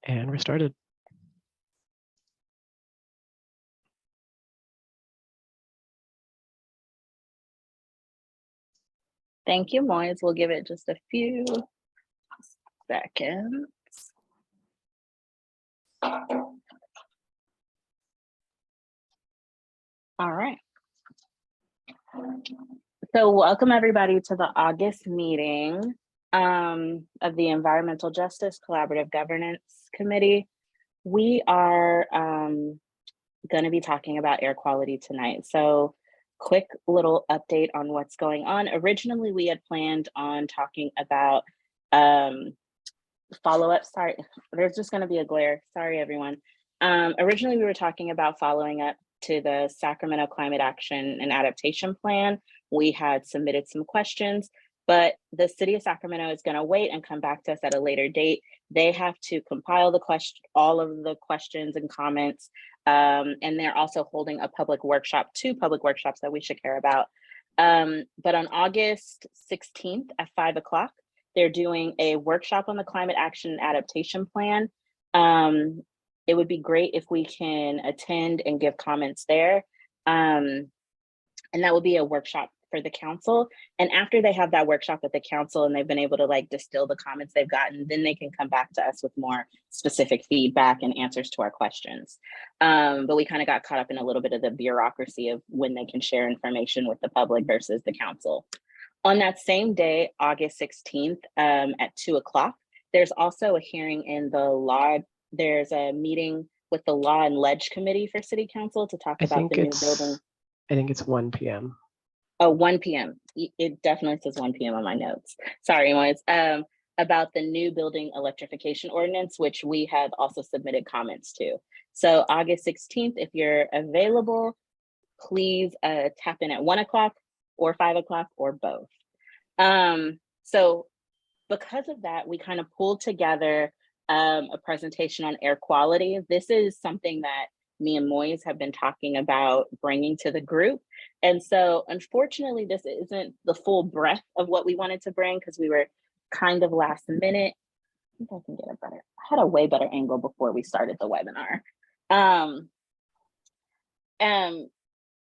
And we're started. Thank you, Moise. We'll give it just a few seconds. All right. So welcome everybody to the August meeting of the Environmental Justice Collaborative Governance Committee. We are going to be talking about air quality tonight. So quick little update on what's going on. Originally, we had planned on talking about follow-up. Sorry, there's just going to be a glare. Sorry, everyone. Originally, we were talking about following up to the Sacramento Climate Action and Adaptation Plan. We had submitted some questions, but the city of Sacramento is going to wait and come back to us at a later date. They have to compile all of the questions and comments, and they're also holding a public workshop, 2 public workshops that we should care about. But on August 16th at 5 o'clock, they're doing a workshop on the Climate Action and Adaptation Plan. It would be great if we can attend and give comments there. And that will be a workshop for the council. And after they have that workshop with the council and they've been able to distill the comments they've gotten, then they can come back to us with more specific feedback and answers to our questions. But we kind of got caught up in a little bit of the bureaucracy of when they can share information with the public versus the council. On that same day, August 16th at 2 o'clock, there's also a hearing in the law. There's a meeting with the Law and Ledge Committee for City Council to talk about the new building. I think it's 1 p.m. Oh, 1 p.m. It definitely says 1 p.m. on my notes. Sorry, Moise. About the new building electrification ordinance, which we have also submitted comments to. So August 16th, if you're available, please tap in at 1 o'clock or 5 o'clock or both. So because of that, we kind of pulled together a presentation on air quality. This is something that me and Moise have been talking about bringing to the group. And so unfortunately, this isn't the full breadth of what we wanted to bring because we were kind of last minute. I think I can get it better. I had a way better angle before we started the webinar.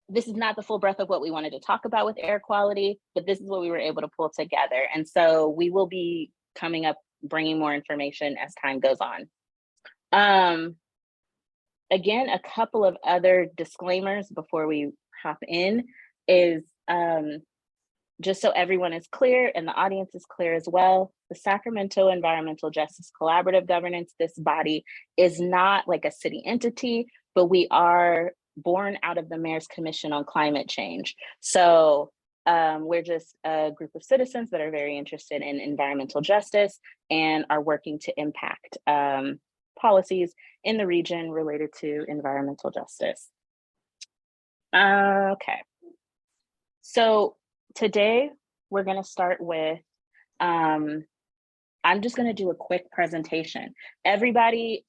This is not the full breadth of what we wanted to talk about with air quality, but this is what we were able to pull together. And so we will be coming up, bringing more information as time goes on. Again, a couple of other disclaimers before we hop in is just so everyone is clear and the audience is clear as well, the Sacramento Environmental Justice Collaborative Governance, this body is not like a city entity, but we are born out of the Mayor's Commission on Climate Change. So we're just a group of citizens that are very interested in environmental justice and are working to impact policies in the region related to environmental justice. Okay, so today we're going to start with, I'm just going to do a quick presentation. Everybody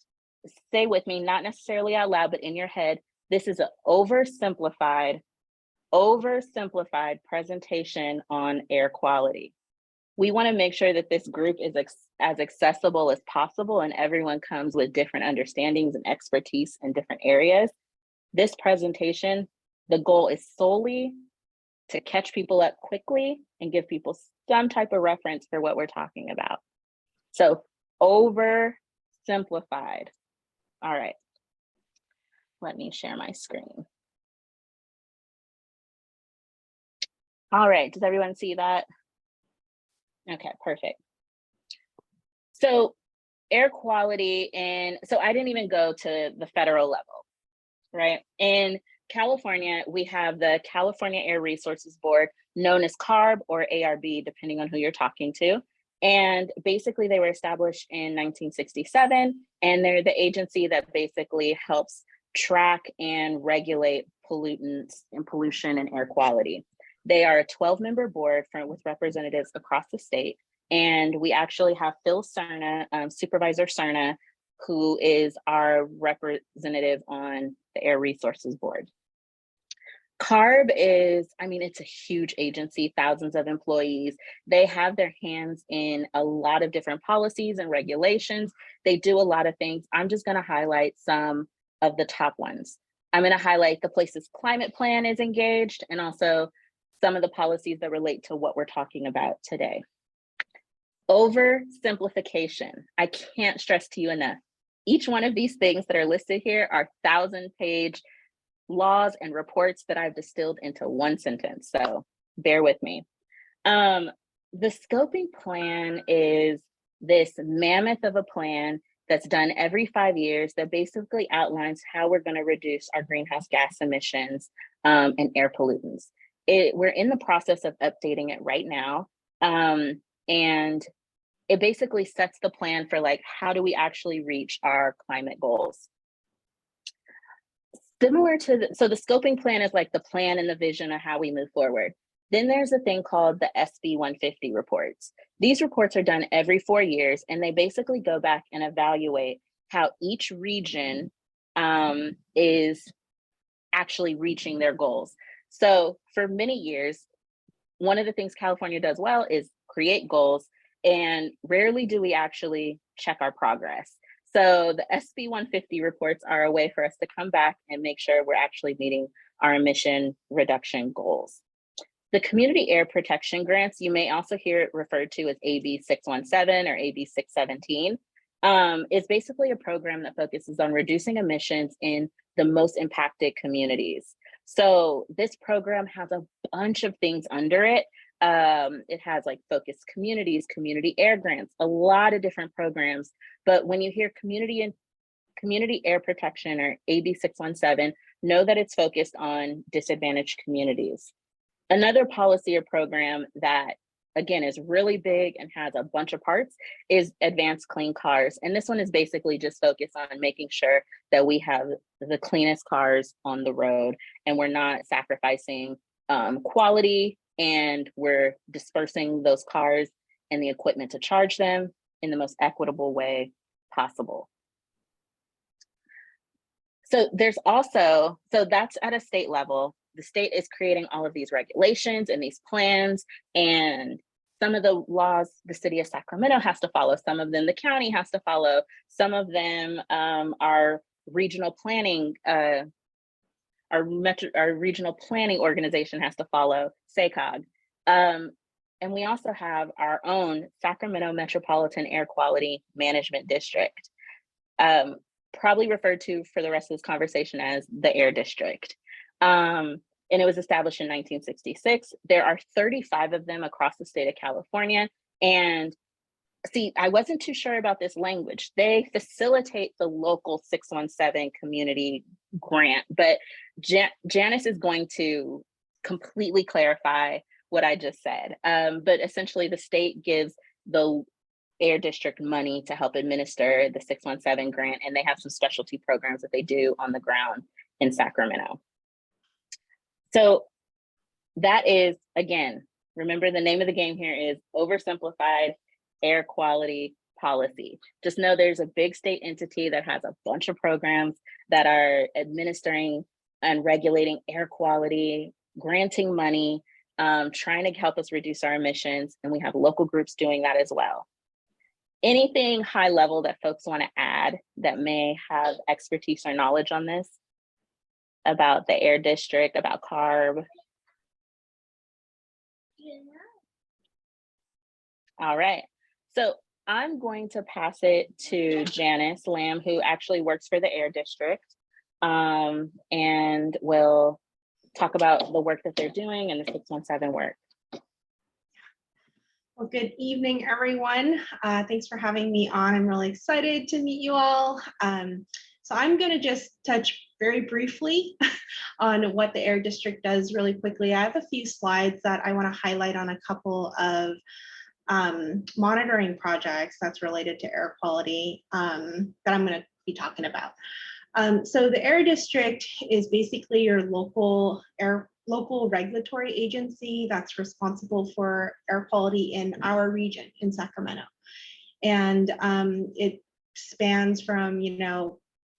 say with me, not necessarily out loud, but in your head, this is an oversimplified presentation on air quality. We want to make sure that this group is as accessible as possible and everyone comes with different understandings and expertise in different areas. This presentation, the goal is solely to catch people up quickly and give people some type of reference for what we're talking about. So oversimplified. All right, let me share my screen. All right, does everyone see that? Okay, perfect. So air quality, and so I didn't even go to the federal level, right? In California, we have the California Air Resources Board, known as CARB or ARB, depending on who you're talking to. And basically they were established in 1967, and they're the agency that basically helps track and regulate pollutants and pollution and air quality. They are a 12-member board with representatives across the state. And we actually have Phil Cerna, Supervisor Cerna, who is our representative on the Air Resources Board. CARB is, I mean, it's a huge agency, thousands of employees. They have their hands in a lot of different policies and regulations. They do a lot of things. I'm just going to highlight some of the top ones. I'm going to highlight the place's climate plan is engaged, and also some of the policies that relate to what we're talking about today. Oversimplification. I can't stress to you enough. Each one of these things that are listed here are 1,000-page laws and reports that I've distilled into one sentence, so bear with me. The scoping plan is this mammoth of a plan that's done every 5 years that basically outlines how we're going to reduce our greenhouse gas emissions and air pollutants. We're in the process of updating it right now, and it basically sets the plan for like, how do we actually reach our climate goals? Similar to so the scoping plan is like the plan and the vision of how we move forward. Then there's a thing called the SB 150 reports. These reports are done every 4 years, and they basically go back and evaluate how each region is actually reaching their goals. So for many years, one of the things California does well is create goals, and rarely do we actually check our progress. So the SB 150 reports are a way for us to come back and make sure we're actually meeting our emission reduction goals. The community air protection grants, you may also hear it referred to as AB 617 or AB 617, is basically a program that focuses on reducing emissions in the most impacted communities. So this program has a bunch of things under it. It has like focused communities, community air grants, a lot of different programs. But when you hear community air protection or AB 617, know that it's focused on disadvantaged communities. Another policy or program that, again, is really big and has a bunch of parts is advanced clean cars. And this one is basically just focused on making sure that we have the cleanest cars on the road, and we're not sacrificing quality, and we're dispersing those cars and the equipment to charge them in the most equitable way possible. So there's also, so that's at a state level. The state is creating all of these regulations and these plans, and some of the laws the city of Sacramento has to follow, some of them the county has to follow, some of them are regional planning, our regional planning organization has to follow, SACOG. And we also have our own Sacramento Metropolitan Air Quality Management District, probably referred to for the rest of this conversation as the Air District. And it was established in 1966. There are 35 of them across the state of California. And see, I wasn't too sure about this language. They facilitate the local 617 community grant, but Janice is going to completely clarify what I just said. But essentially the state gives the Air District money to help administer the 617 grant, and they have some specialty programs that they do on the ground in Sacramento. So that is, again, remember the name of the game here is oversimplified air quality policy. Just know there's a big state entity that has a bunch of programs that are administering and regulating air quality, granting money, trying to help us reduce our emissions, and we have local groups doing that as well. Anything high level that folks want to add that may have expertise or knowledge on this about the Air District, about CARB? All right, so I'm going to pass it to Janice Lamb, who actually works for the Air District, and will talk about the work that they're doing and the 617 work. Well, good evening, everyone. Thanks for having me on. I'm really excited to meet you all. So I'm going to just touch very briefly on what the Air District does really quickly. I have a few slides that I want to highlight on a couple of monitoring projects that's related to air quality that I'm going to be talking about. So the Air District is basically your local regulatory agency that's responsible for air quality in our region in Sacramento. And it spans from,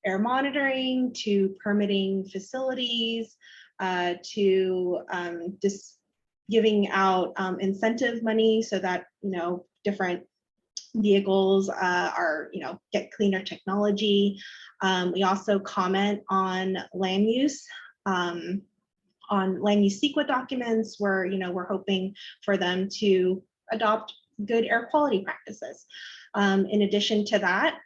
air monitoring to permitting facilities, to just giving out incentive money so that, different vehicles are, get cleaner technology. We also comment on land use. On land use CEQA documents where, we're hoping for them to adopt good air quality practices. In addition to that,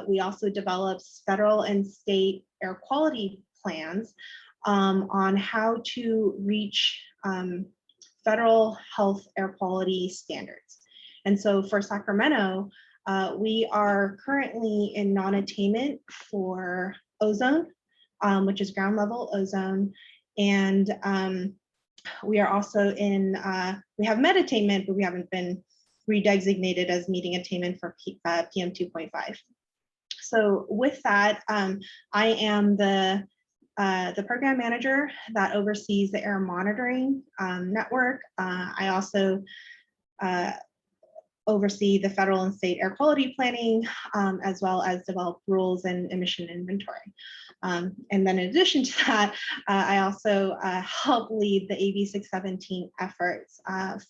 we also develop federal and state air quality plans on how to reach federal health air quality standards. And so for Sacramento, we are currently in non-attainment for ozone, which is ground level ozone. And we are also in, we have med attainment, but we haven't been redesignated as meeting attainment for PM 2.5. So with that, I am the program manager that oversees the air monitoring network. I also oversee the federal and state air quality planning, as well as develop rules and emission inventory. And then in addition to that, I also help lead the AB 617 efforts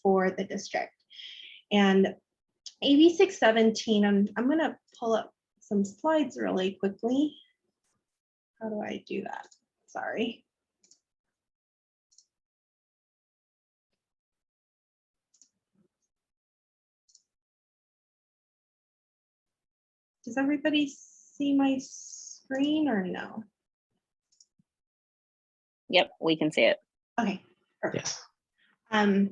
for the district. And AB 617, I'm gonna pull up some slides really quickly. How do I do that? Sorry. Does everybody see my screen or no? Yep, we can see it. Okay, perfect. Yes.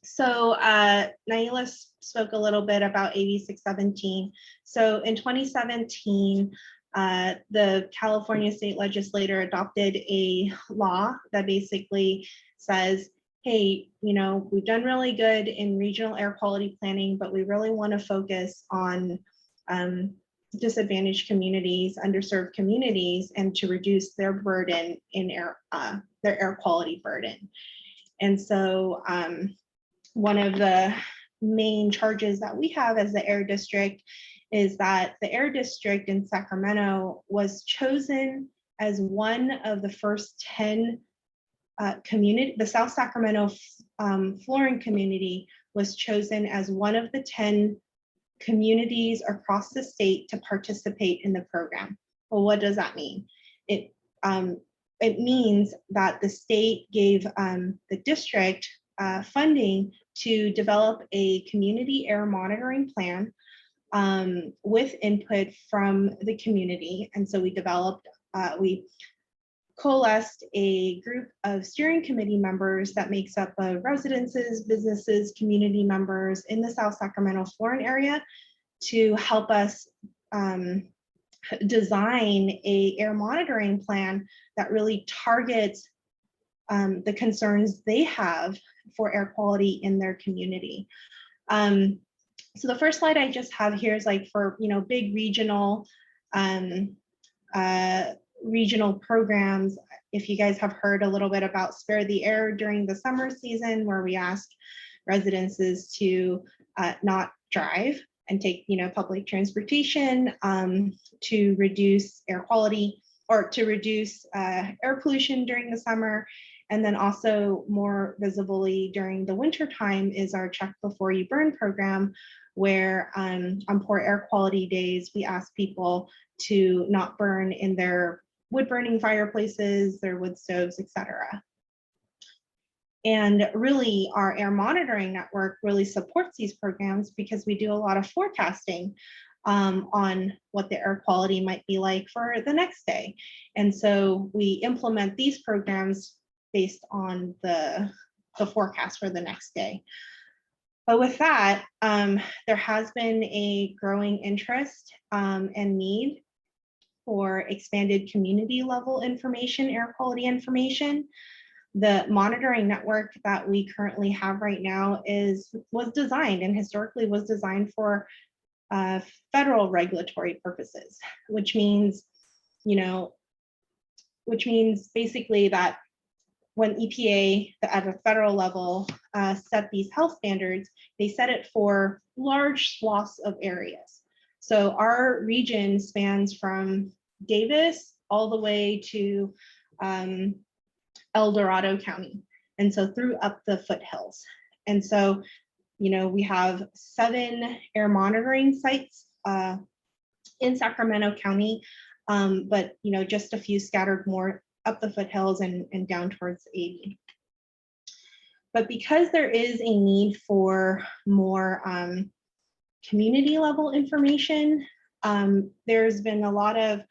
So Naila spoke a little bit about AB 617. So in 2017, the California state legislature adopted a law that basically says, hey, we've done really good in regional air quality planning, but we really want to focus on disadvantaged communities, underserved communities, and to reduce their burden in their air quality burden. And so one of the main charges that we have as the air district is that the air district in Sacramento was chosen as one of the first 10 community, the South Sacramento flooring community was chosen as one of the 10 communities across the state to participate in the program. Well, what does that mean? It means that the state gave the district funding to develop a community air monitoring plan with input from the community. And so we developed, we coalesced a group of steering committee members that makes up of residences, businesses, community members in the South Sacramento flooring area to help us design a air monitoring plan that really targets the concerns they have for air quality in their community. So the first slide I just have here is like for big regional regional programs. If you guys have heard a little bit about Spare the Air during the summer season, where we ask residences to not drive and take public transportation to reduce air quality or to reduce air pollution during the summer. And then also more visibly during the winter time is our Check Before You Burn program, where on poor air quality days, we ask people to not burn in their wood burning fireplaces, their wood stoves, etc. And really our air monitoring network really supports these programs because we do a lot of forecasting on what the air quality might be like for the next day. And so we implement these programs based on the forecast for the next day. But with that, there has been a growing interest and need for expanded community level information, air quality information. The monitoring network that we currently have right now was designed and historically was designed for federal regulatory purposes, which means basically that when EPA at a federal level set these health standards, they set it for large swaths of areas. So our region spans from Davis all the way to El Dorado County. And so through up the foothills. And so, you know, we have 7 air monitoring sites in Sacramento County, but, you know, just a few scattered more up the foothills and down towards 80. But because there is a need for more community level information, there's been a lot of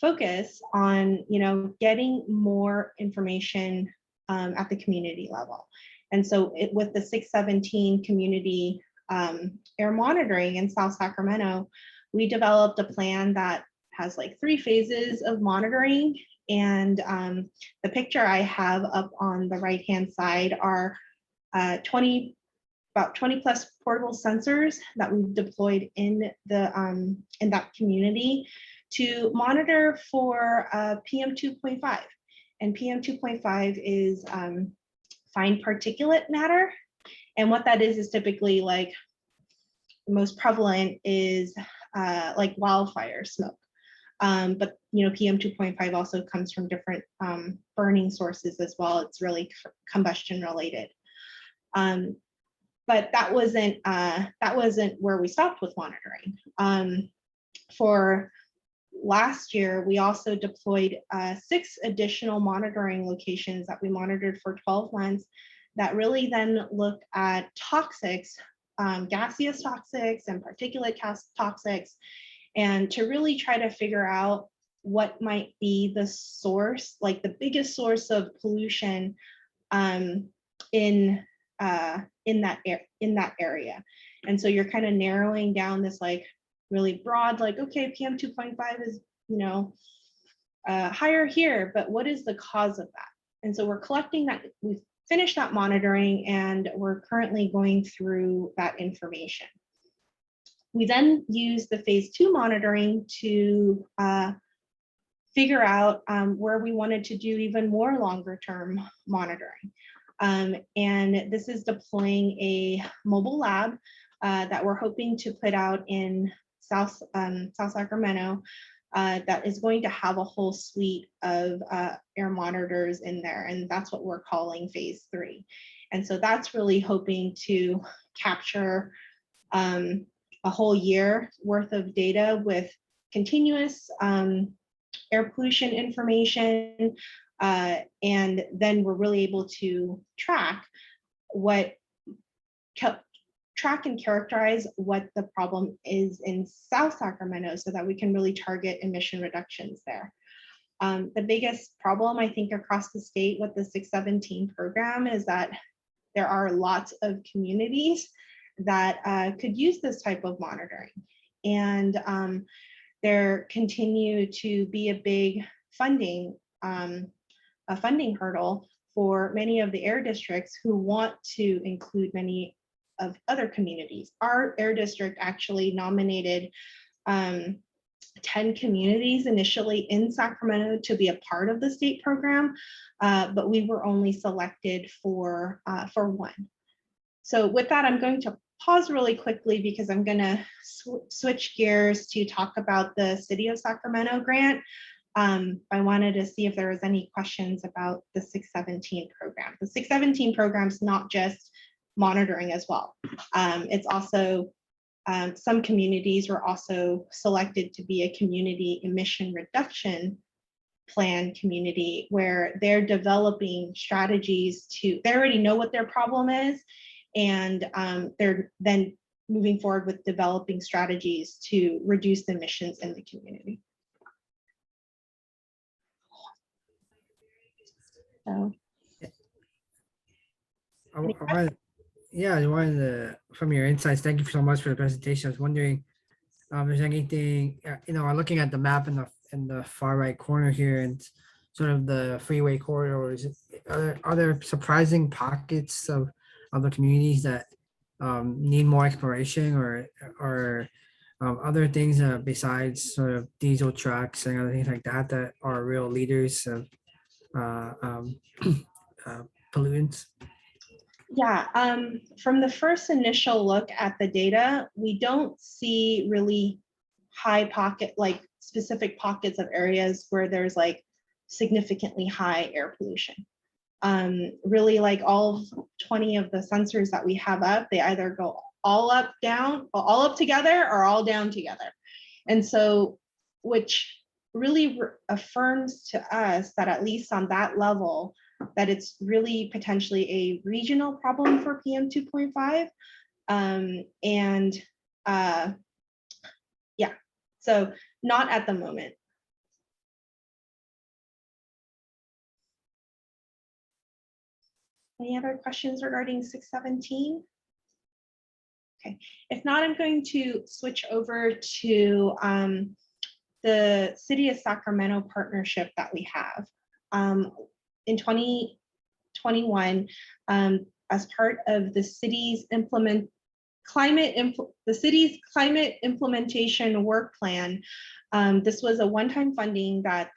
focus on, you know, getting more information at the community level. And so with the 617 community air monitoring in South Sacramento, we developed a plan that has like 3 phases of monitoring. And the picture I have up on the right-hand side are about 20 plus portable sensors that we've deployed in that community to monitor for PM 2.5. And PM 2.5 is fine particulate matter. And what that is typically like the most prevalent is like wildfire smoke. But you know, PM 2.5 also comes from different burning sources as well. It's really combustion related. But that wasn't where we stopped with monitoring. For last year, we also deployed 6 additional monitoring locations that we monitored for 12 months that really then looked at toxics, gaseous toxics and particulate toxics, and to really try to figure out what might be the source, like the biggest source of pollution in that area. And so you're kind of narrowing down this like really broad, like, okay, PM 2.5 is, you know, higher here, but what is the cause of that? And so we're collecting that. We've finished that monitoring and we're currently going through that information. We then use the phase 2 monitoring to figure out where we wanted to do even more longer term monitoring. And this is deploying a mobile lab that we're hoping to put out in South Sacramento that is going to have a whole suite of air monitors in there. And that's what we're calling phase 3. And so that's really hoping to capture a whole year worth of data with continuous air pollution information. And then we're really able to track and characterize what the problem is in South Sacramento so that we can really target emission reductions there. The biggest problem, I think, across the state with the 617 program is that there are lots of communities that could use this type of monitoring. And there continue to be a big funding hurdle for many of the air districts who want to include many of other communities. Our air district actually nominated 10 communities initially in Sacramento to be a part of the state program, but we were only selected for 1. So with that, I'm going to pause really quickly because I'm going to switch gears to talk about the City of Sacramento grant. I wanted to see if there was any questions about the 617 program. The 617 program is not just monitoring as well. It's also, some communities were also selected to be a community emission reduction plan community where they're developing strategies they already know what their problem is, and they're then moving forward with developing strategies to reduce the emissions in the community. So, from your insights, thank you so much for the presentation. I was wondering if there's anything, I'm looking at the map in the far right corner here and sort of the freeway corridors. Are there surprising pockets of the communities that need more exploration, or other things besides sort of diesel trucks and other things like that are real leaders of pollutants? Yeah, from the first initial look at the data, we don't see really like specific pockets of areas where there's like significantly high air pollution. Really, like all 20 of the sensors that we have up, they either go all up, down, or all up together or all down together. And so, which really affirms to us that at least on that level, that it's really potentially a regional problem for PM 2.5. Yeah, so not at the moment. Any other questions regarding 617? Okay, if not, I'm going to switch over to the City of Sacramento partnership that we have. In 2021, as part of the city's climate implementation work plan, this was a one-time funding that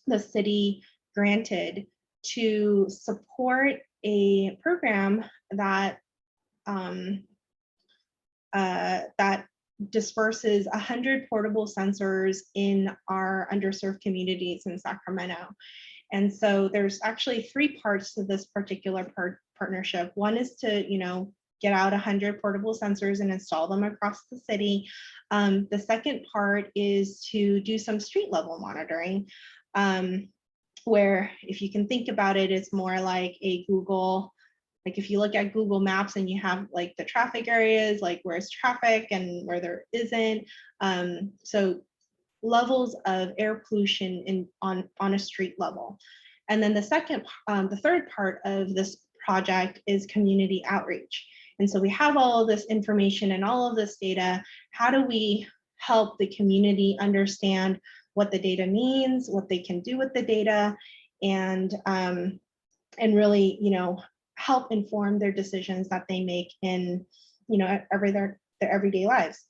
the city granted to support a program that that disperses 100 portable sensors in our underserved communities in Sacramento. And so there's actually 3 parts to this particular partnership. One is to, get out 100 portable sensors and install them across the city. The second part is to do some street level monitoring, where if you can think about it, it's more like a Google, like if you look at Google Maps and you have like the traffic areas, like where's traffic and where there isn't. So levels of air pollution on a street level. And then the third part of this project is community outreach. And so we have all of this information and all of this data. How do we help the community understand what the data means, what they can do with the data, and really, help inform their decisions that they make in, their everyday lives.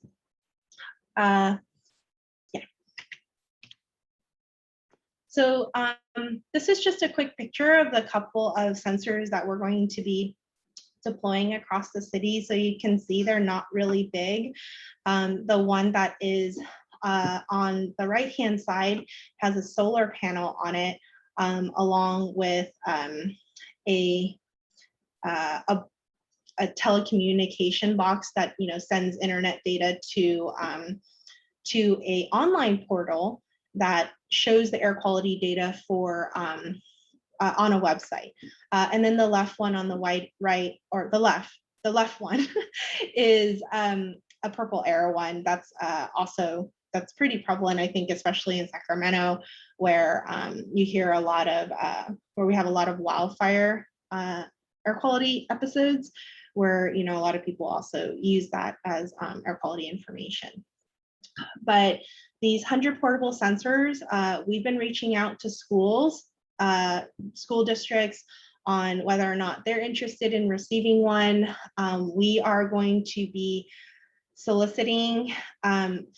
Yeah. So this is just a quick picture of the couple of sensors that we're going to be deploying across the city. So you can see they're not really big. The one that is on the right-hand side has a solar panel on it, along with a telecommunication box that sends internet data to a online portal that shows the air quality data for on a website. And then the left one on the right, or the left one is a purple arrow one that's that's pretty prevalent, I think, especially in Sacramento, where you hear a lot of where we have a lot of wildfire air quality episodes, where a lot of people also use that as air quality information. But these 100 portable sensors, we've been reaching out to schools, school districts, on whether or not they're interested in receiving one. We are going to be soliciting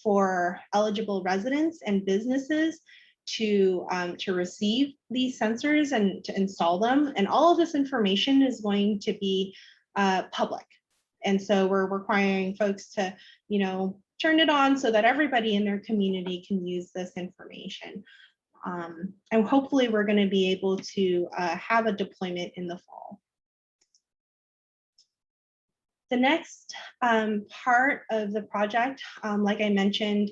for eligible residents and businesses to receive these sensors and to install them. And all of this information is going to be public. And so we're requiring folks to, turn it on so that everybody in their community can use this information. And hopefully we're going to be able to have a deployment in the fall. The next part of the project, like I mentioned,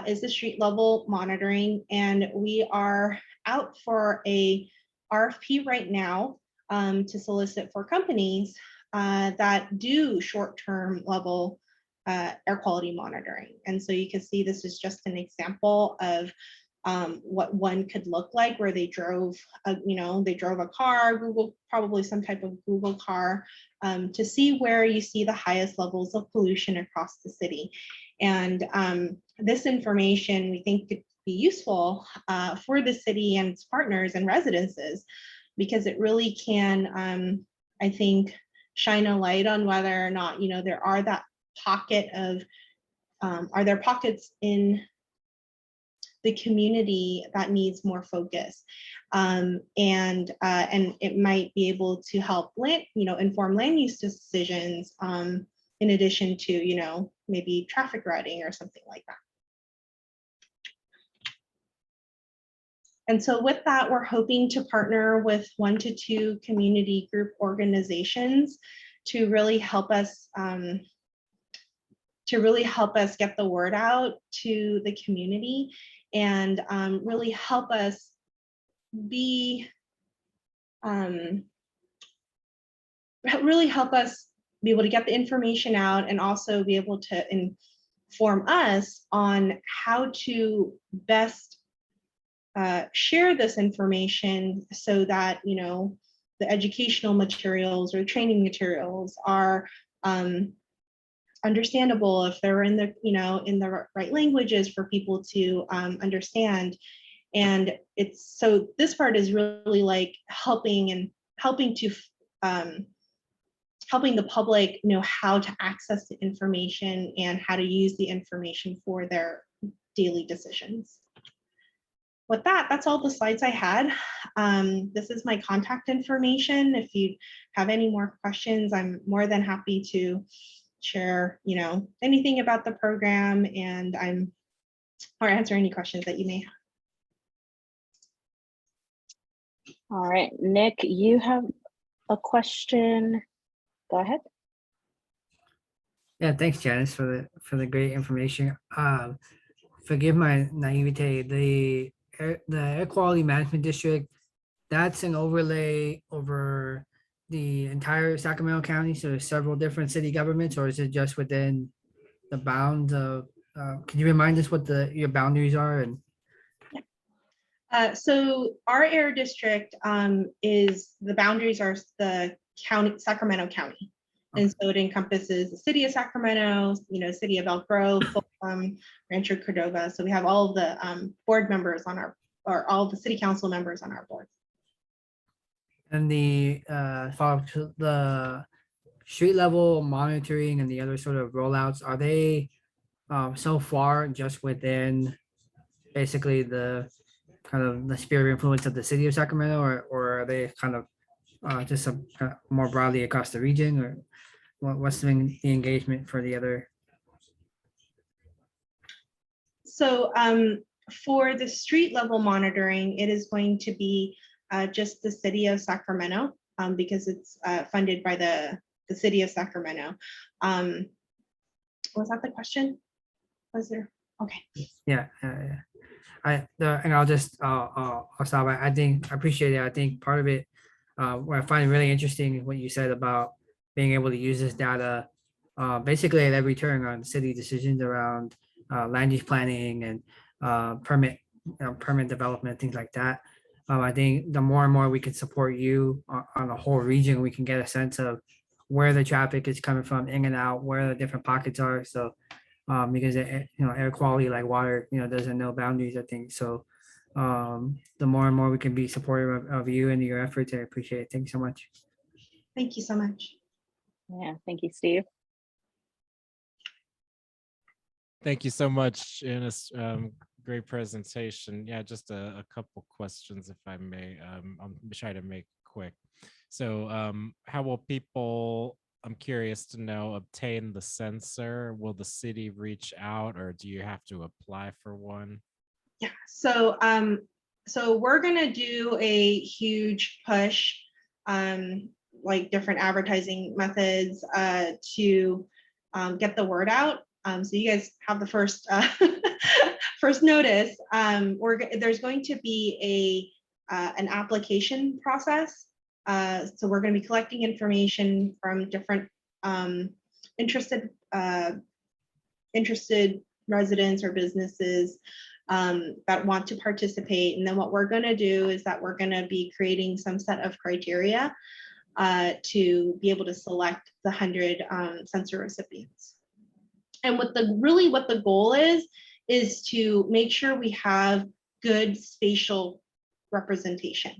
is the street level monitoring. And we are out for a RFP right now to solicit for companies that do short-term level air quality monitoring. And so you can see this is just an example of what one could look like, where they drove, they drove a car, probably some type of Google car, to see where you see the highest levels of pollution across the city. And this information we think could be useful for the city and its partners and residences, because it really can, I think, shine a light on whether or not, there are that pocket of, are there pockets in the community that needs more focus, and it might be able to help inform land use decisions, in addition to maybe traffic routing or something like that. And so with that, we're hoping to partner with 1 to 2 community group organizations to really help us get the word out to the community and really help us be able to get the information out and also be able to inform us on how to best share this information so that, you know, the educational materials or training materials are understandable, if they're in the, you know, in the right languages for people to understand. And it's, so this part is really like helping the public know how to access the information and how to use the information for their daily decisions. With that, that's all the slides I had. This is my contact information. If you have any more questions, I'm more than happy to share, you know, anything about the program, and or answer any questions that you may have. All right, Nick, you have a question. Go ahead. Yeah, thanks, Janice, for the great information. Forgive my naivete. The Air Quality Management District, that's an overlay over the entire Sacramento County. So there's several different city governments, or is it just within the bounds of? Can you remind us what your boundaries are? And So our air district is, the boundaries are the county, Sacramento County. And so it encompasses the city of Sacramento, you know, city of Elk Grove, Folsom, Rancho Cordova. So we have all of the board members on our, or all of the city council members on our board. And the street level monitoring and the other sort of rollouts, are they so far just within basically the kind of the sphere of influence of the city of Sacramento, or are they kind of just more broadly across the region, or what's the engagement for the other? So for the street level monitoring, it is going to be just the city of Sacramento because it's funded by the city of Sacramento. Was that the question? Was there? Okay. Yeah. And I'll stop. I think I appreciate it. I think part of it, what I find really interesting is what you said about being able to use this data basically at every turn on city decisions around land use planning and permit development, things like that. I think the more and more we can support you on the whole region, we can get a sense of where the traffic is coming from, in and out, where the different pockets are. So because you know, air quality, like water, you know, doesn't know boundaries, I think. So the more and more we can be supportive of you and your efforts, I appreciate it. Thanks so much. Thank you so much. Yeah, thank you, Steve. Thank you so much, Janice. Great presentation. Yeah, just a couple questions, if I may. I'll try to make quick. So how will people, I'm curious to know, obtain the sensor? Will the city reach out, or do you have to apply for one? Yeah, so so we're gonna do a huge push, like different advertising methods to get the word out. So you guys have the first first notice. There's going to be an application process. So we're going to be collecting information from different interested residents or businesses that want to participate. And then what we're going to do is that we're going to be creating some set of criteria to be able to select the 100 sensor recipients. And what the goal is to make sure we have good spatial representation.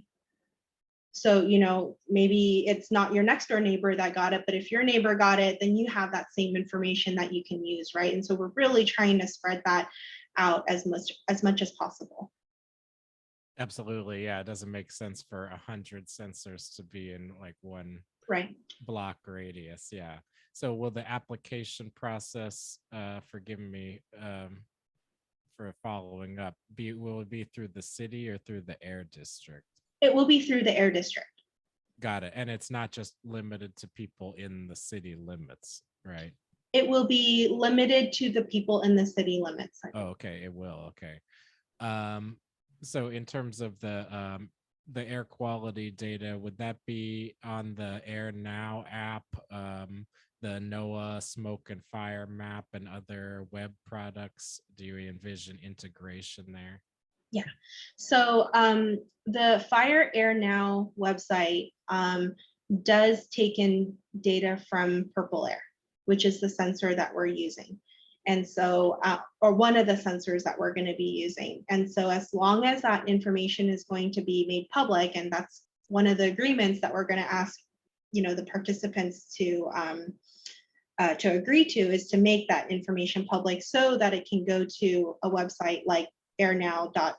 So, you know, maybe it's not your next door neighbor that got it, but if your neighbor got it, then you have that same information that you can use, right? And so we're really trying to spread that out as much as possible. Absolutely. Yeah, it doesn't make sense for 100 sensors to be in like one block radius. Yeah. So will the application process, forgive me, for following up, will it be through the city or through the air district? It will be through the air district. Got it. And it's not just limited to people in the city limits, right? It will be limited to the people in the city limits. Oh, okay. It will. Okay. So in terms of the air quality data, would that be on the Air Now app, the NOAA smoke and fire map, and other web products? Do you envision integration there? Yeah. So the Fire Air Now website does take in data from Purple Air, which is the sensor that we're using. And so, or one of the sensors that we're going to be using. And so as long as that information is going to be made public, and that's one of the agreements that we're going to ask, the participants to agree to, is to make that information public so that it can go to a website like fire.airnow.gov.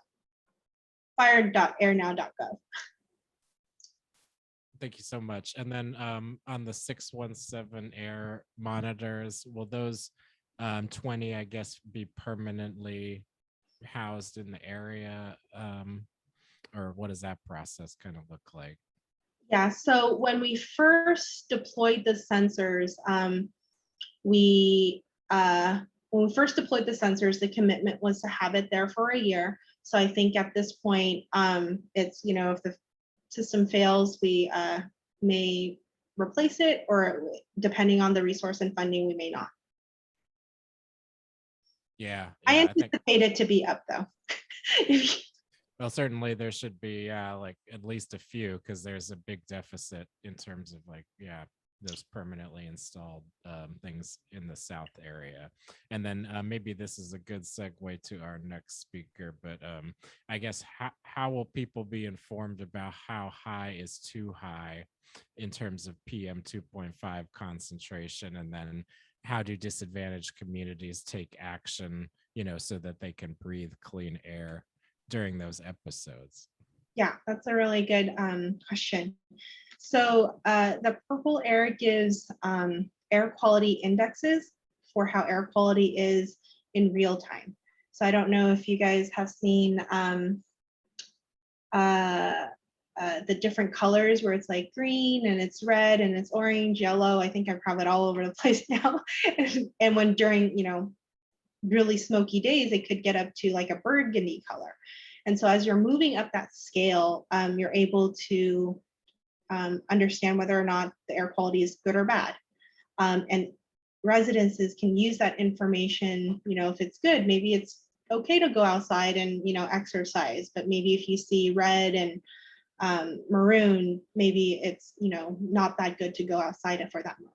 Thank you so much. And then on the 617 air monitors, will those 20, I guess, be permanently housed in the area? Or what does that process kind of look like? Yeah, so when we first deployed the sensors, the commitment was to have it there for a year. So I think at this point, it's, if the system fails, we may replace it, or depending on the resource and funding, we may not. Yeah, I I think, anticipate it to be up though. well, certainly there should be like at least a few, because there's a big deficit in terms of those permanently installed things in the South area. And then maybe this is a good segue to our next speaker, but I guess how will people be informed about how high is too high in terms of PM 2.5 concentration? And then how do disadvantaged communities take action, so that they can breathe clean air during those episodes? Yeah, that's a really good question. So the Purple Air gives air quality indexes for how air quality is in real time. So I don't know if you guys have seen the different colors where it's like green and it's red and it's orange, yellow. I think I have it all over the place now. And when during, really smoky days, it could get up to like a burgundy color. And so as you're moving up that scale, you're able to understand whether or not the air quality is good or bad. And residences can use that information, if it's good, maybe it's okay to go outside and, exercise, but maybe if you see red and maroon, maybe it's, not that good to go outside for that moment.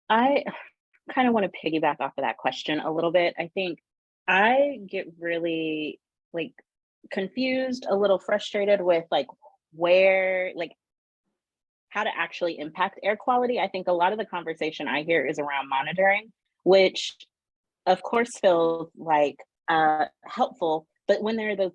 I kind of want to piggyback off of that question a little bit. I think I get really confused, a little frustrated with where, how to actually impact air quality. I think a lot of the conversation I hear is around monitoring, which of course feels helpful, but when there are those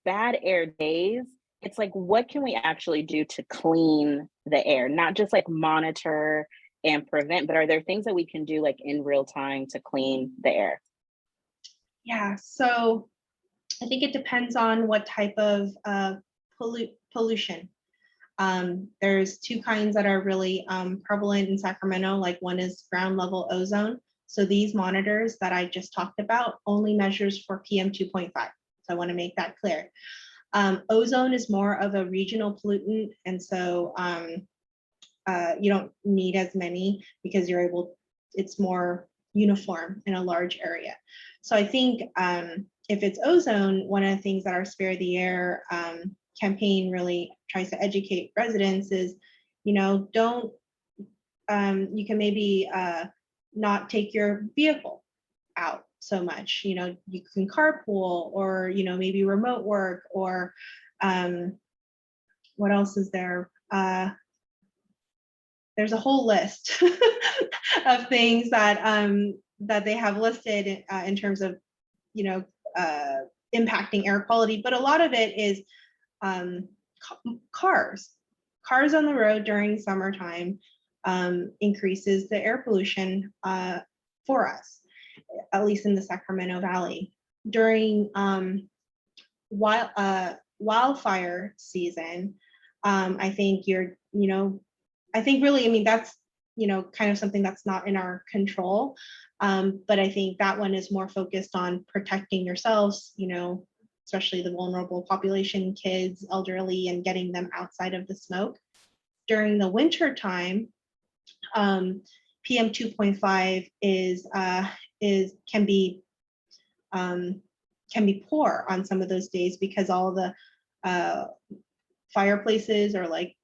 bad air days, it's what can we actually do to clean the air? Not just monitor and prevent, but are there things that we can do in real time to clean the air? Yeah, so I think it depends on what type of pollution. There's two kinds that are really prevalent in Sacramento. One is ground level ozone. So these monitors that I just talked about only measures for PM 2.5. So I want to make that clear. Ozone is more of a regional pollutant, and so you don't need as many because it's more uniform in a large area. So I think if it's ozone, one of the things that our Spare the Air campaign really tries to educate residents is, don't, you can maybe not take your vehicle out so much, you can carpool, or, maybe remote work, or what else is there? There's a whole list of things that that they have listed in terms of, impacting air quality, but a lot of it is cars on the road during summertime. increases the air pollution for us, at least in the Sacramento Valley. During wildfire season, I think I think really, I mean, that's, kind of something that's not in our control. But I think that one is more focused on protecting yourselves, especially the vulnerable population, kids, elderly, and getting them outside of the smoke. During the winter time, PM 2.5 can be poor on some of those days because all the fireplaces or like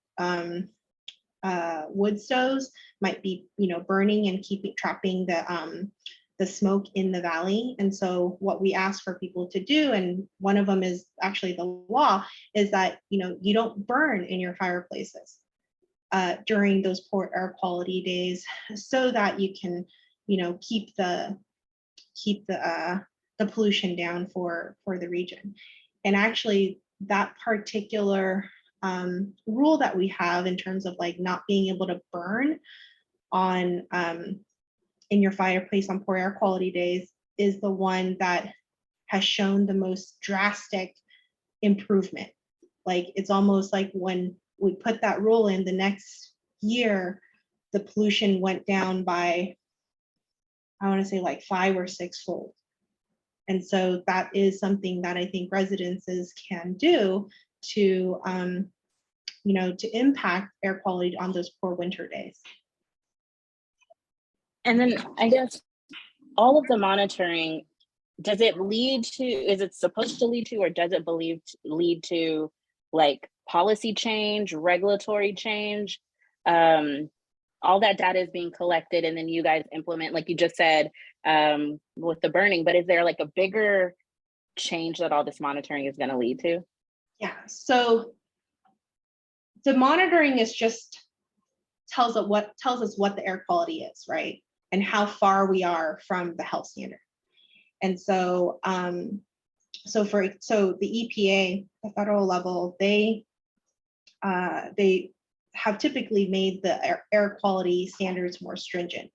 wood stoves might be burning and trapping the smoke in the valley. And so what we ask for people to do, and one of them is actually the law, is that you don't burn in your fireplaces during those poor air quality days, so that you can keep the pollution down for the region. And actually that particular rule that we have in terms of like not being able to burn on in your fireplace on poor air quality days is the one that has shown the most drastic improvement. Like it's almost like when we put that rule in, the next year the pollution went down by, I want to say like 5 or 6 fold. And so that is something that I think residences can do to to impact air quality on those poor winter days. And then I guess all of the monitoring, does it lead to, is it supposed to lead to, or does it lead to like policy change, regulatory change? All that data is being collected and then you guys implement, like you just said, with the burning, but is there like a bigger change that all this monitoring is going to lead to? Yeah, so the monitoring is just tells us what the air quality is, right? And how far we are from the health standard. And so so the EPA, the federal level, they have typically made the air quality standards more stringent.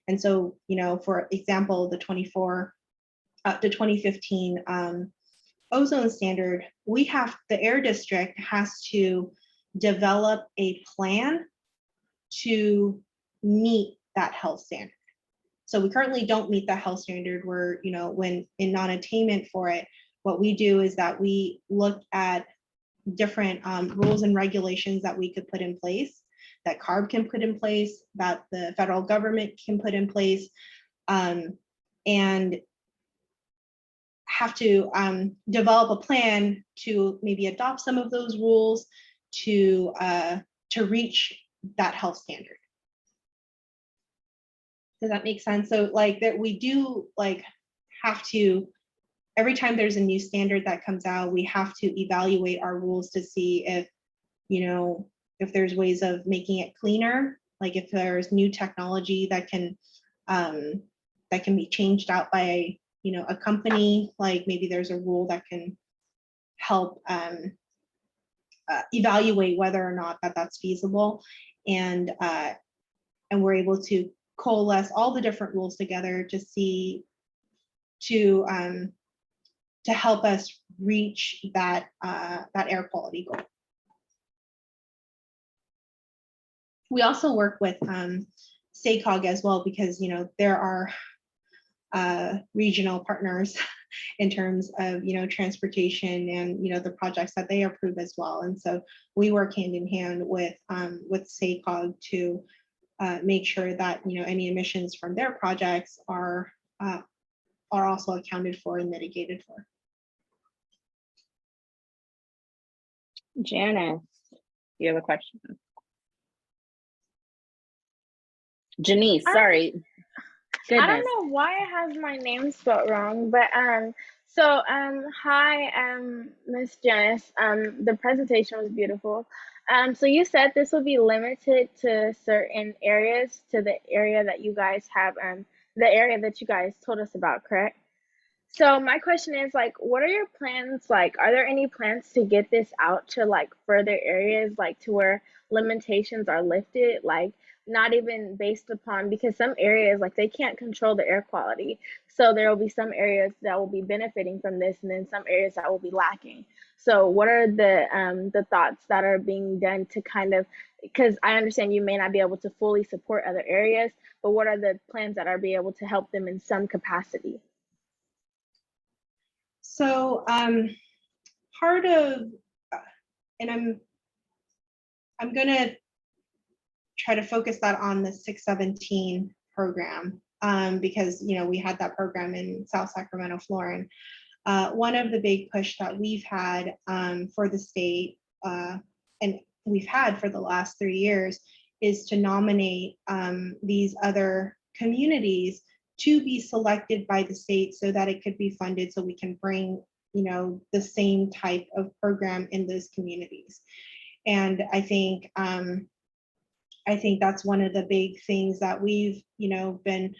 And so, for example, the 2015 ozone standard, the air district has to develop a plan to meet that health standard. So we currently don't meet that health standard. Where, when in non-attainment for it, what we do is that we look at different rules and regulations that we could put in place, that CARB can put in place, that the federal government can put in place, and have to develop a plan to maybe adopt some of those rules to reach that health standard. Does that make sense? So like that we do like have to, every time there's a new standard that comes out, we have to evaluate our rules to see if, if there's ways of making it cleaner, like if there's new technology that can be changed out by, a company, like maybe there's a rule that can help evaluate whether or not that's feasible. And we're able to coalesce all the different rules together to see, to help us reach that air quality goal. We also work with SACOG as well, because there are regional partners in terms of transportation and the projects that they approve as well. And so we work hand in hand with SACOG to make sure that any emissions from their projects are also accounted for and mitigated for. Janice, you have a question? Janice, sorry. Goodness. I don't know why it has my name spelled wrong, but hi, Miss Janice. The presentation was beautiful. So you said this will be limited to certain areas, to the area that you guys have, the area that you guys told us about, correct? So my question is, like, what are your plans? Like, are there any plans to get this out to like further areas, like to where limitations are lifted? Like, not even based upon, because some areas, like, they can't control the air quality. So there will be some areas that will be benefiting from this, and then some areas that will be lacking. So what are the thoughts that are being done to kind of, because I understand you may not be able to fully support other areas, but what are the plans that are be able to help them in some capacity? So part of, and I'm gonna try to focus that on the 617 program, because we had that program in South Sacramento, Florida. One of the big push that we've had for the state, and we've had for the last 3 years, is to nominate these other communities to be selected by the state so that it could be funded, so we can bring the same type of program in those communities. And I think that's one of the big things that we've been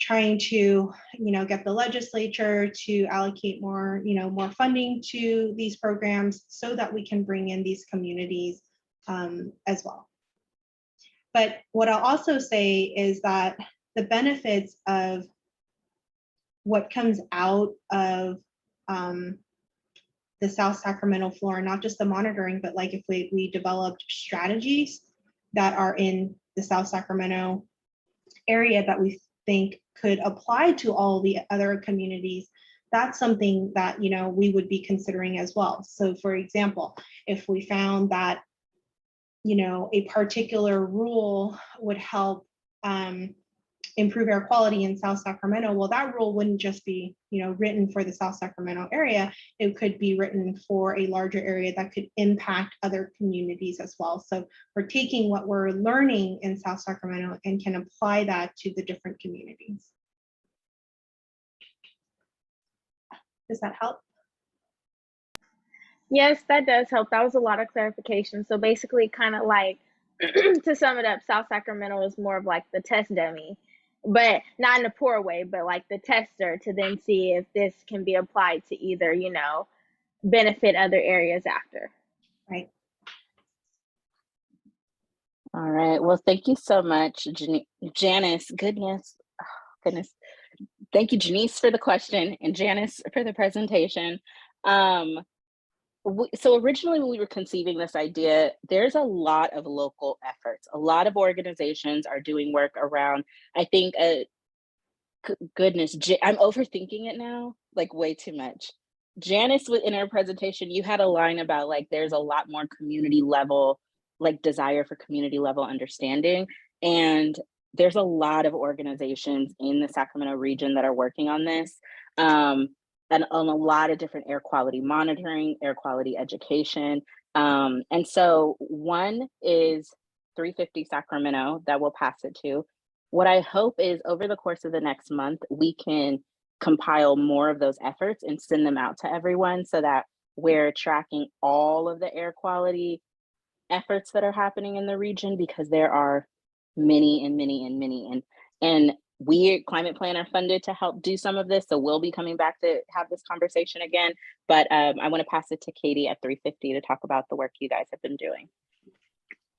trying to get the legislature to allocate more more funding to these programs so that we can bring in these communities as well. But what I'll also say is that the benefits of what comes out of the South Sacramento floor, not just the monitoring, but like if we developed strategies that are in the South Sacramento area that we think could apply to all the other communities, that's something that we would be considering as well. So for example, if we found that a particular rule would help improve air quality in South Sacramento, well, that rule wouldn't just be written for the South Sacramento area. It could be written for a larger area that could impact other communities as well. So we're taking what we're learning in South Sacramento and can apply that to the different communities. Does that help? Yes, that does help. That was a lot of clarification. So basically, kind of like, to sum it up, South Sacramento is more of like the test dummy, but not in a poor way, but like the tester to then see if this can be applied to either, benefit other areas after. Right. All right. Well, thank you so much, Janice. Goodness. Thank you, Janice, for the question, and Janice for the presentation. So originally when we were conceiving this idea, there's a lot of local efforts. A lot of organizations are doing work around, I think, goodness, I'm overthinking it now, like way too much. Janice, in her presentation, you had a line about like, there's a lot more community level, like desire for community level understanding. And there's a lot of organizations in the Sacramento region that are working on this. And on a lot of different air quality monitoring, air quality education. And so one is 350 Sacramento that we'll pass it to. What I hope is over the course of the next month, we can compile more of those efforts and send them out to everyone so that we're tracking all of the air quality efforts that are happening in the region, because there are many and many and many. And we at Climate Plan are funded to help do some of this. So we'll be coming back to have this conversation again. But I want to pass it to Katie at 350 to talk about the work you guys have been doing.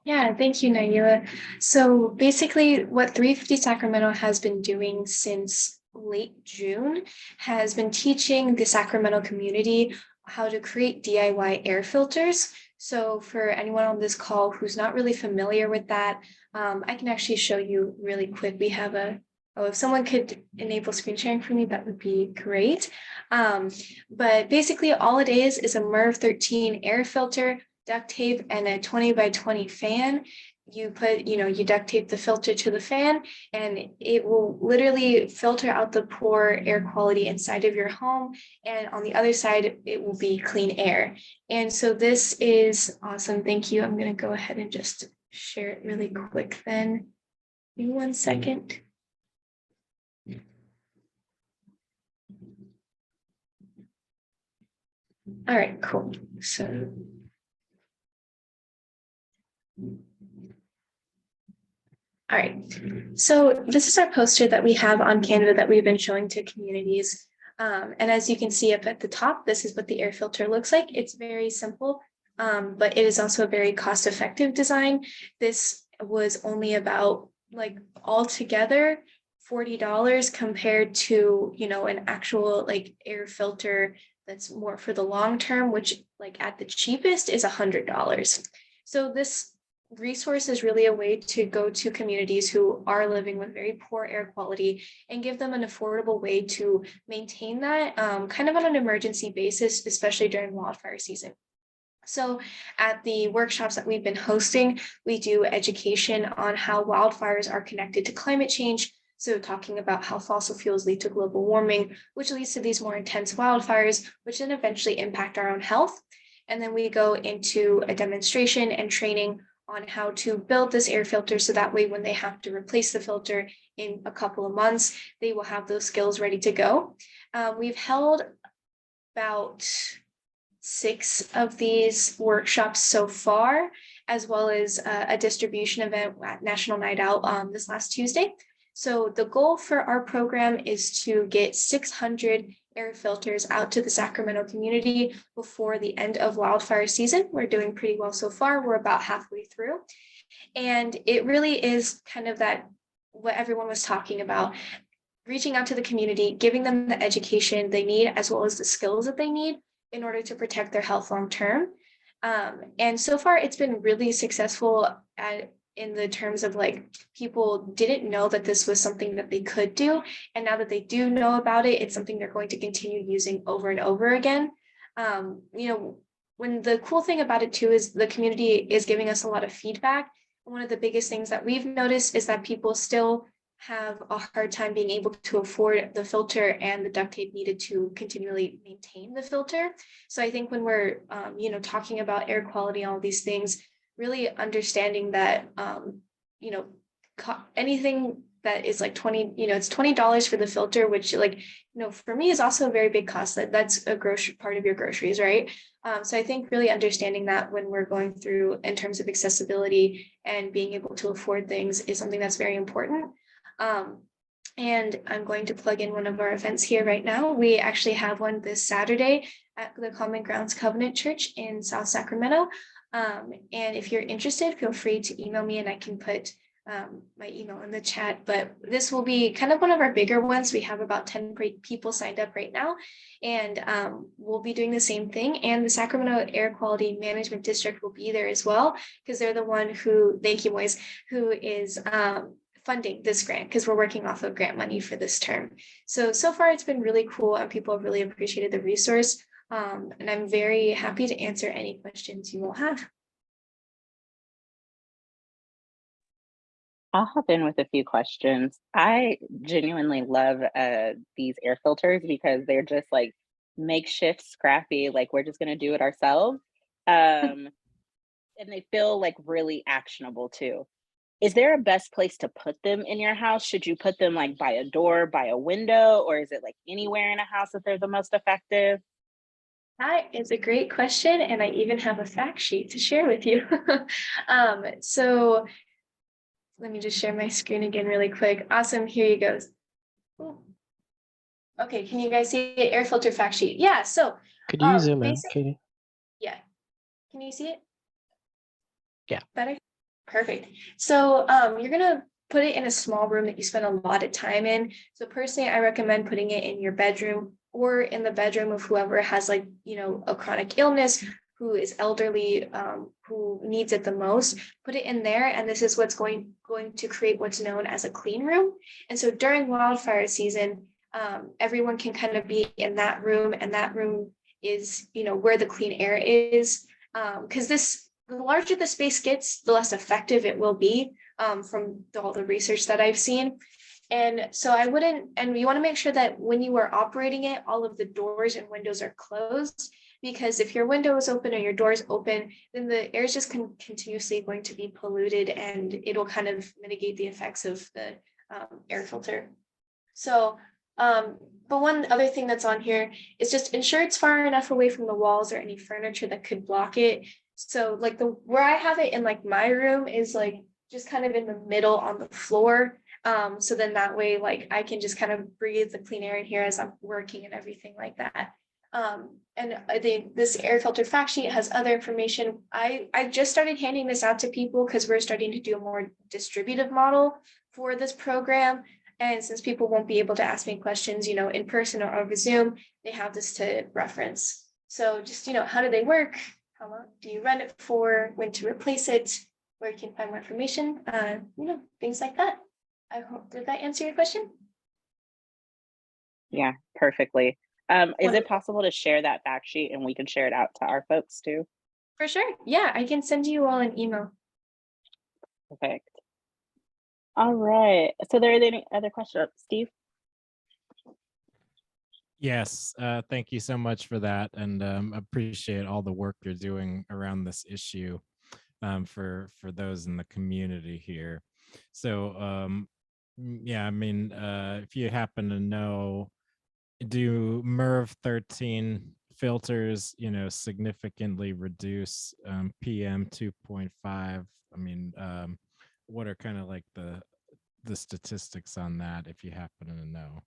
Yeah, thank you, Naila. So basically what 350 Sacramento has been doing since late June has been teaching the Sacramento community how to create DIY air filters. So for anyone on this call who's not really familiar with that, I can actually show you really quick. We have if someone could enable screen sharing for me, that would be great. But basically all it is a MERV 13 air filter, duct tape, and a 20 by 20 fan. You put, you duct tape the filter to the fan, and it will literally filter out the poor air quality inside of your home. And on the other side, it will be clean air. And so this is awesome. Thank you. I'm going to go ahead and just share it really quick then. Give me 1 second. All right, cool. So all right, so this is our poster that we have on Canva that we've been showing to communities. And as you can see up at the top, this is what the air filter looks like. It's very simple, but it is also a very cost-effective design. This was only about like altogether $40 compared to, you know, an actual like air filter that's more for the long term, which like at the cheapest is $100. So this resource is really a way to go to communities who are living with very poor air quality and give them an affordable way to maintain that kind of on an emergency basis, especially during wildfire season. So at the workshops that we've been hosting, we do education on how wildfires are connected to climate change. So talking about how fossil fuels lead to global warming, which leads to these more intense wildfires, which then eventually impact our own health. And then we go into a demonstration and training on how to build this air filter so that way when they have to replace the filter in a couple of months, they will have those skills ready to go. We've held about 6 of these workshops so far, as well as a distribution event at National Night Out this last Tuesday. So the goal for our program is to get 600 air filters out to the Sacramento community before the end of wildfire season. We're doing pretty well so far. We're about halfway through. And it really is kind of that, what everyone was talking about, reaching out to the community, giving them the education they need, as well as the skills that they need in order to protect their health long term. And so far, it's been really successful in the terms of like people didn't know that this was something that they could do. And now that they do know about it, it's something they're going to continue using over and over again. You know, when the cool thing about it too is the community is giving us a lot of feedback. And one of the biggest things that we've noticed is that people still have a hard time being able to afford the filter and the duct tape needed to continually maintain the filter. So I think when we're, you know, talking about air quality, all these things, really understanding that, you know, anything that is like 20, you know, it's $20 for the filter, which like, you know, for me is also a very big cost. That's a grocery part of your groceries, right? So I think really understanding that when we're going through in terms of accessibility and being able to afford things is something that's very important. And I'm going to plug in one of our events here right now. We actually have one this Saturday at the Common Grounds Covenant Church in South Sacramento. And if you're interested, feel free to email me and I can put my email in the chat. But this will be kind of one of our bigger ones. We have about 10 people signed up right now, and we'll be doing the same thing. And the Sacramento Air Quality Management District will be there as well, because they're the one who, thank you, Moise, who is funding this grant, because we're working off of grant money for this term. So far it's been really cool and people have really appreciated the resource. And I'm very happy to answer any questions you will have. I'll hop in with a few questions. I genuinely love these air filters because they're just like makeshift, scrappy, like we're just gonna do it ourselves. And they feel like really actionable too. Is there a best place to put them in your house? Should you put them like by a door, by a window, or is it like anywhere in a house that they're the most effective? That is a great question, and I even have a fact sheet to share with you. So let me just share my screen again really quick. Awesome, here you go. Ooh. Okay, can you guys see it? Air filter fact sheet. Yeah, so Could you zoom in, basic- Katie? Yeah, can you see it? Yeah. Better? Perfect. So you're gonna put it in a small room that you spend a lot of time in. So personally, I recommend putting it in your bedroom or in the bedroom of whoever has like, you know, a chronic illness, who is elderly, who needs it the most. Put it in there, and this is what's going to create what's known as a clean room. And so during wildfire season, everyone can kind of be in that room, and that room is, you know, where the clean air is, because the larger the space gets, the less effective it will be, from all the research that I've seen. And so and you want to make sure that when you are operating it, all of the doors and windows are closed, because if your window is open or your door is open, then the air is just continuously going to be polluted, and it'll kind of mitigate the effects of the air filter. So, but one other thing that's on here is just ensure it's far enough away from the walls or any furniture that could block it. So like where I have it in like my room is like just kind of in the middle on the floor. So then that way, like I can just kind of breathe the clean air in here as I'm working and everything like that. And this air filter fact sheet has other information. I just started handing this out to people because we're starting to do a more distributive model for this program. And since people won't be able to ask me questions, in person or over Zoom, they have this to reference. So just, how do they work? How long do you run it for? When to replace it? Where you can find more information? Things like that. I hope, did that answer your question? Yeah, perfectly. Is it Wonderful. possible to share that fact sheet and we can share it out to our folks too? For sure. Yeah, I can send you all an email. Perfect. All right. So there are any other questions, Steve? Yes, thank you so much for that, and appreciate all the work you're doing around this issue for those in the community here. So yeah, I mean, if you happen to know, do MERV 13 filters, significantly reduce PM 2.5? I mean, what are kind of like the statistics on that, if you happen to know?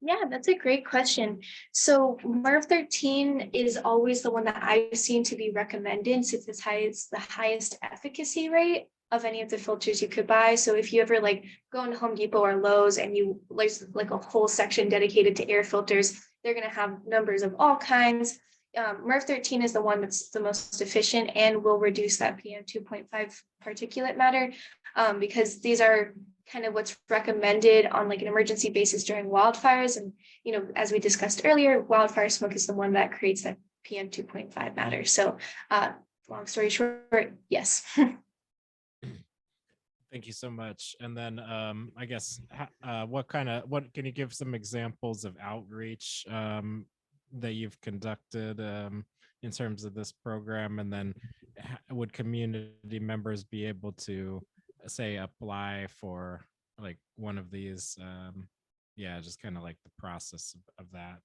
Yeah, that's a great question. So MERV 13 is always the one that I've seen to be recommended since it has the highest efficacy rate of any of the filters you could buy. So if you ever go into Home Depot or Lowe's and there's like a whole section dedicated to air filters, they're going to have numbers of all kinds. MERV 13 is the one that's the most efficient and will reduce that PM 2.5 particulate matter because these are kind of what's recommended on like an emergency basis during wildfires. And, as we discussed earlier, wildfire smoke is the one that creates that PM 2.5 matter. So long story short, yes. Thank you so much. And then I guess what can you give some examples of outreach that you've conducted in terms of this program? And then would community members be able to say apply for like one of these? Yeah, just kind of like the process of that.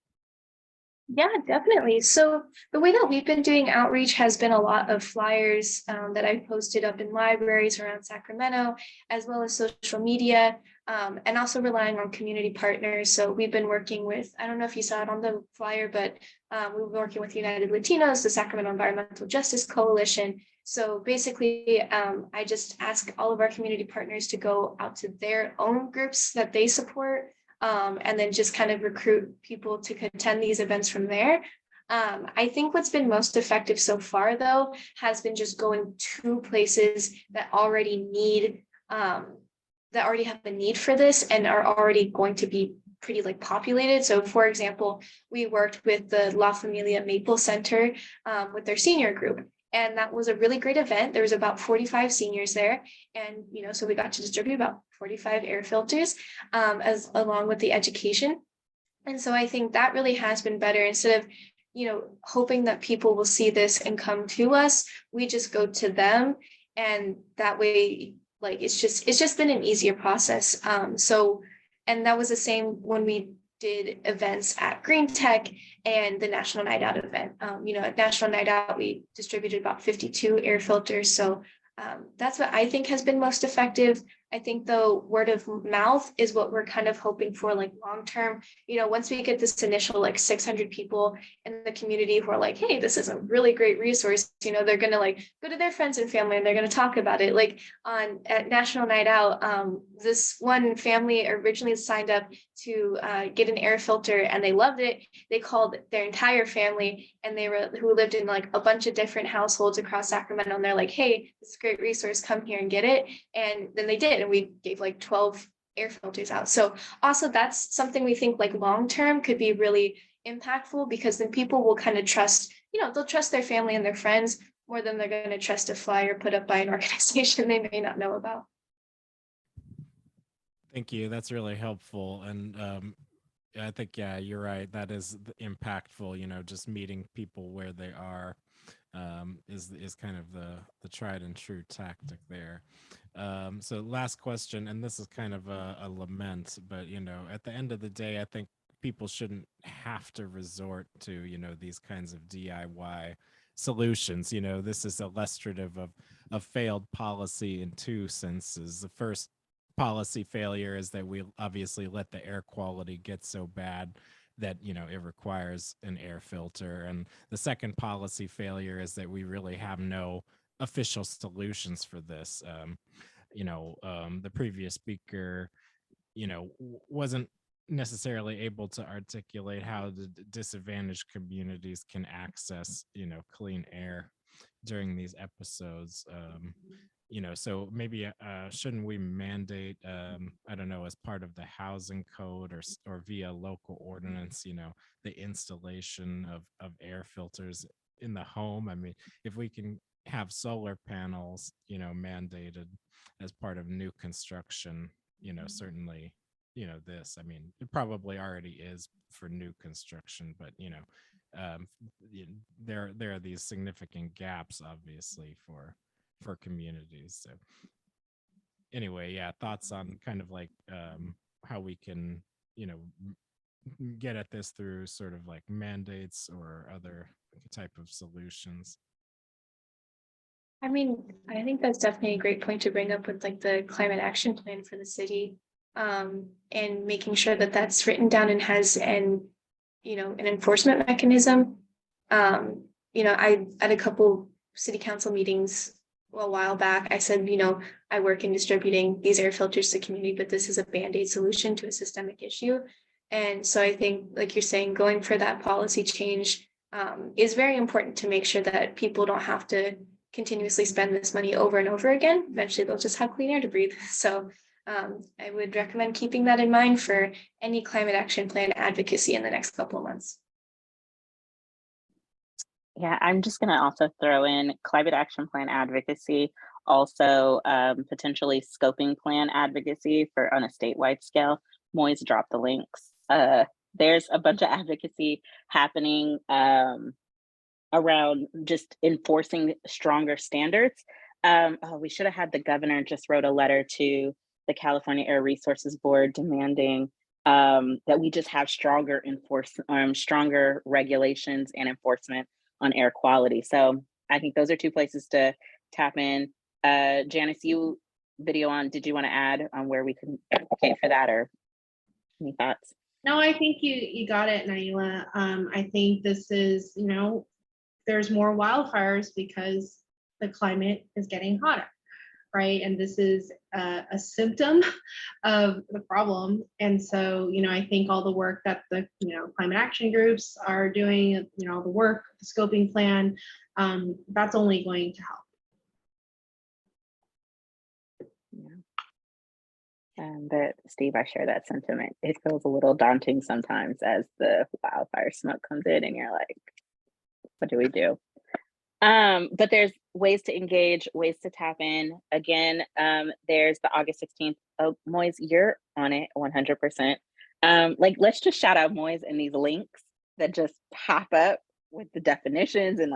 Yeah, definitely. So the way that we've been doing outreach has been a lot of flyers that I've posted up in libraries around Sacramento, as well as social media, and also relying on community partners. So we've been working with, I don't know if you saw it on the flyer, but we've been working with United Latinos, the Sacramento Environmental Justice Coalition. So basically, I just ask all of our community partners to go out to their own groups that they support, and then just kind of recruit people to attend these events from there. I think what's been most effective so far, though, has been just going to places that already have a need for this and are already going to be pretty populated. So for example, we worked with the La Familia Maple Center with their senior group. And that was a really great event. There was about 45 seniors there. And, so we got to distribute about 45 air filters along with the education. And so I think that really has been better. Instead of, hoping that people will see this and come to us, we just go to them. And that way, it's just been an easier process. And that was the same when we did events at Green Tech and the National Night Out event. At National Night Out, we distributed about 52 air filters. So that's what I think has been most effective. I think though word of mouth is what we're kind of hoping for long term. Once we get this initial 600 people in the community who are hey, this is a really great resource, they're gonna go to their friends and family and they're gonna talk about it. At National Night Out, this one family originally signed up to get an air filter and they loved it. They called their entire family and who lived in a bunch of different households across Sacramento, and they're hey, this is a great resource, come here and get it. And then they did, and we gave 12 air filters out. So also that's something we think long term could be really impactful, because then people will kind of trust, they'll trust their family and their friends more than they're going to trust a flyer put up by an organization they may not know about. Thank you. That's really helpful. And I think, yeah, you're right. That is impactful, just meeting people where they are is kind of the tried and true tactic there. So last question, and this is kind of a lament, but, at the end of the day, I think people shouldn't have to resort to, these kinds of DIY solutions. This is illustrative of failed policy in two senses. The first policy failure is that we obviously let the air quality get so bad that, it requires an air filter. And the second policy failure is that we really have no official solutions for this. The previous speaker, wasn't necessarily able to articulate how the disadvantaged communities can access, clean air during these episodes. So maybe shouldn't we mandate, I don't know, as part of the housing code or via local ordinance, the installation of air filters in the home? I mean, if we can have solar panels, mandated as part of new construction, certainly, this, I mean, it probably already is for new construction, but, there are these significant gaps, obviously, for communities. So anyway, yeah, thoughts on kind of like how we can, get at this through sort of like mandates or other type of solutions. I mean, I think that's definitely a great point to bring up with like the climate action plan for the city, and making sure that that's written down and has an enforcement mechanism. I at a couple city council meetings a while back, I said, I work in distributing these air filters to community, but this is a Band-Aid solution to a systemic issue. And so I think, like you're saying, going for that policy change is very important to make sure that people don't have to continuously spend this money over and over again. Eventually, they'll just have clean air to breathe. So I would recommend keeping that in mind for any climate action plan advocacy in the next couple of months. Yeah, I'm just going to also throw in climate action plan advocacy, also potentially scoping plan advocacy for on a statewide scale. Moise dropped the links. There's a bunch of advocacy happening around just enforcing stronger standards. We should have had the governor just wrote a letter to the California Air Resources Board demanding that we just have stronger stronger regulations and enforcement on air quality. So I think those are two places to tap in. Janice, you video on, did you want to add on where we can advocate for that, or any thoughts? No, I think you got it, Naila. I think this is, there's more wildfires because the climate is getting hotter, right? And this is a symptom of the problem. And so, I think all the work that the, climate action groups are doing, the work, the scoping plan, that's only going to help. But Steve, I share that sentiment. It feels a little daunting sometimes as the wildfire smoke comes in and you're like, what do we do? But there's ways to engage, ways to tap in. Again, there's the August 16th. Oh, Moise, you're on it 100%. Let's just shout out Moise and these links that just pop up with the definitions and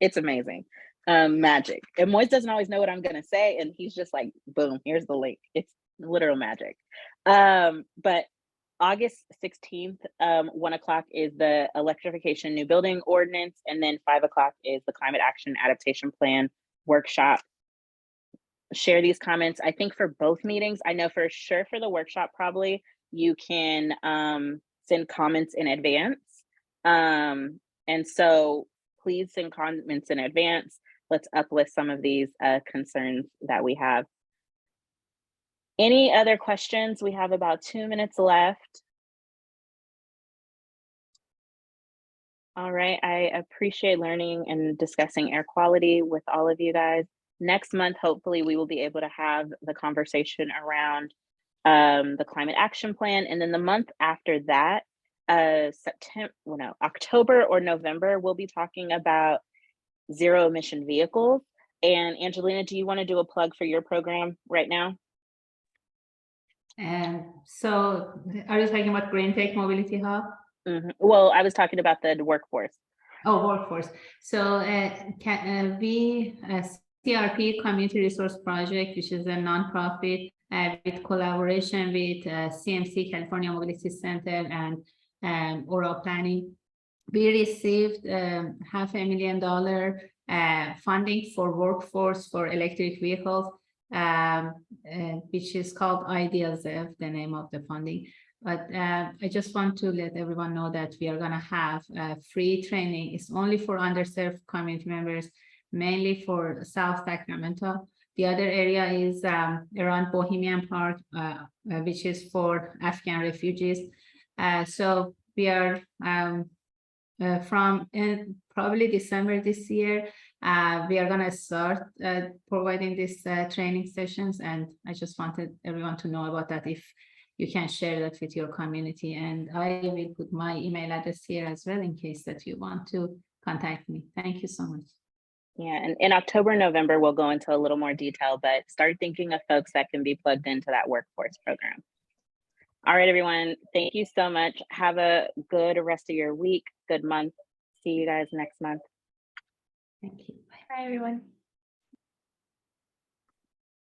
it's amazing. Magic. And Moise doesn't always know what I'm going to say. And he's just like, boom, here's the link. It's literal magic. But August 16th, 1 o'clock is the electrification new building ordinance. And then 5 o'clock is the climate action adaptation plan workshop. Share these comments. I think for both meetings, I know for sure for the workshop, probably you can send comments in advance. And so please send comments in advance. Let's uplift some of these concerns that we have. Any other questions? We have about 2 minutes left. All right, I appreciate learning and discussing air quality with all of you guys. Next month, hopefully we will be able to have the conversation around the climate action plan. And then the month after that, October or November, we'll be talking about zero emission vehicles. And Angelina, do you want to do a plug for your program right now? So are you talking about Green Tech Mobility Hub? Mm-hmm. Well, I was talking about the workforce. Oh, workforce. So we CRP Community Resource Project, which is a nonprofit with collaboration with CMC, California Mobility Center, and Oral Planning. We received $500,000 funding for workforce for electric vehicles, which is called IDEALZEV, the name of the funding. But I just want to let everyone know that we are going to have free training. It's only for underserved community members, mainly for South Sacramento. The other area is around Bohemian Park, which is for Afghan refugees. So we are from probably December this year, we are going to start providing these training sessions. And I just wanted everyone to know about that, if you can share that with your community. And I will put my email address here as well in case that you want to contact me. Thank you so much. Yeah, and in October, November, we'll go into a little more detail, but start thinking of folks that can be plugged into that workforce program. All right, everyone, thank you so much. Have a good rest of your week, good month. See you guys next month. Thank you. Bye, everyone.